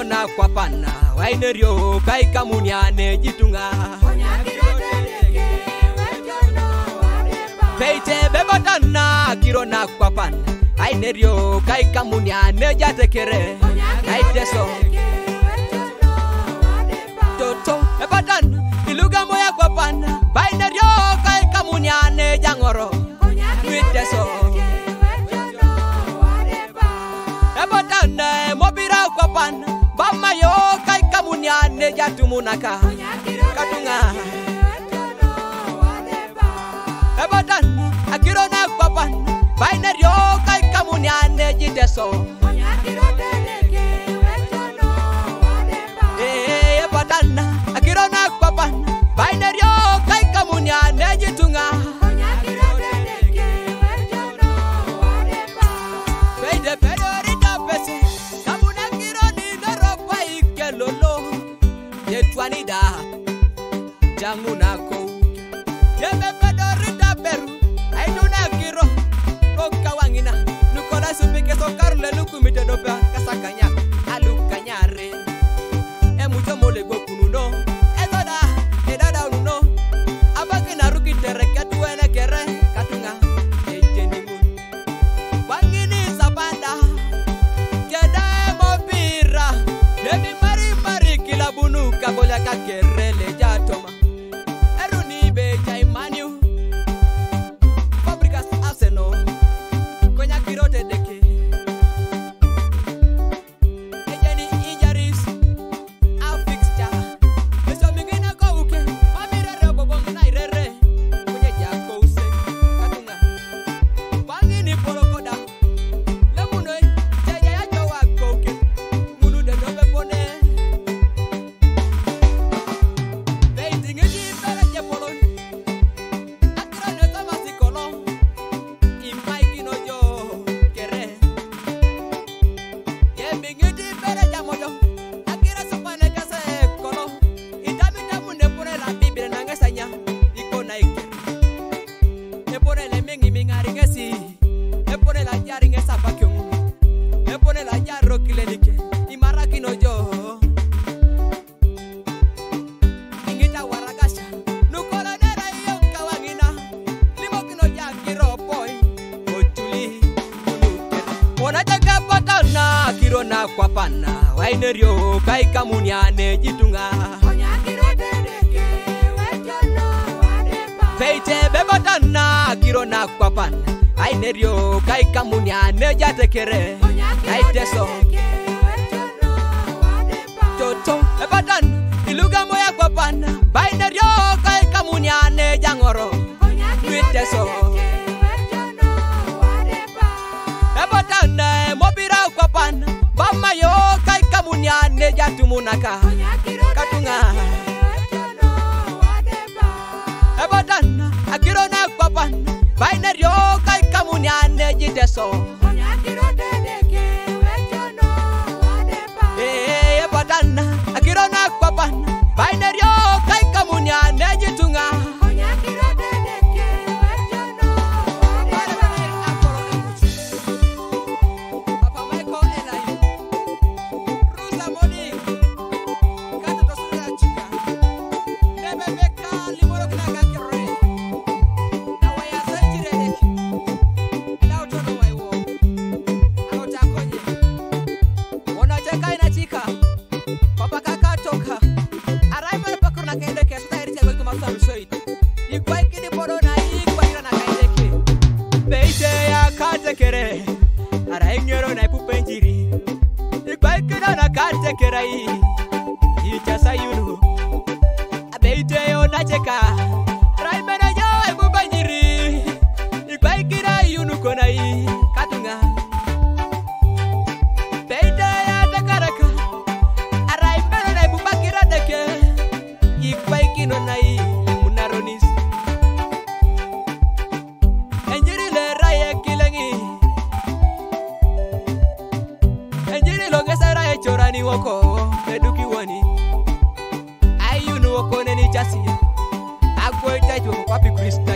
na kwa pana wainerio kai kamuniane jitunga peite bebotana kirona kwa pana ainerio kai kamuniane jatekere aiteso toto bebotana iluga moya kwa pana bainerio kai kamuniane jangoro aiteso bebotana mobira kwa pana bama yo kai kamuniane jatumunaka katunga bebotana akirona kwa pana bainerio kai kamuniane jiteso bebotana akirona kwa pana bainerio kai kamuniane jitunga beide pedorita pese kamuna kironi noropa ikelolo yetwanida jangunako yebe pedorita beru ainuna kiro okawangina nukola supike sokarle lukumite dopa kasakanya alukanyare emucho mole gokununo edoda edada uno abakina rukitere katuene kere katunga ejenimu wangini sabanda keda mopira demi mari kila bunu kabola kakerele jatoma eruni be jaimaniu fabricas aseno konya kirote deke ejeni injuries afixja eso mingina ko uke mamirere bobong na irere kunye jako use katunga wangini porokoda lemuno jeje ya jowa koke munu de dobe pone beiting edi bere je polon akira ne tamasi kolon imai no jo kere ye bingedi bere jamojo akira sopane kase kolon idami damu ne pone la bibire na ngasanya ikona ike ne pone le mingi mingari ngesi ne pone la jari ngesa bakyo ne pone la jaro kilenike imaraki no jo ingita waragasha nukola nera yo kawangina limokino jakiro boy ochuli unuke onataka patana kirona kwa pana wainerio kai kamuniane jitunga peite bebotana kirona kwa pana ainerio kai kamuniane jatekere aiteso toto bebotana iluga moya kwa pana bainerio kai kamuniane jangoro aiteso bebotana mobira kwa pana bama yo kai kamuniane jatumunaka katunga bebotana akirona kwa pana bainerio kai kamuniane jiteso bebotana akirona kwa pana bainerio kai kamuniane jitunga woko eduki woni ayunu woko neni jasi agboy taito papi Krista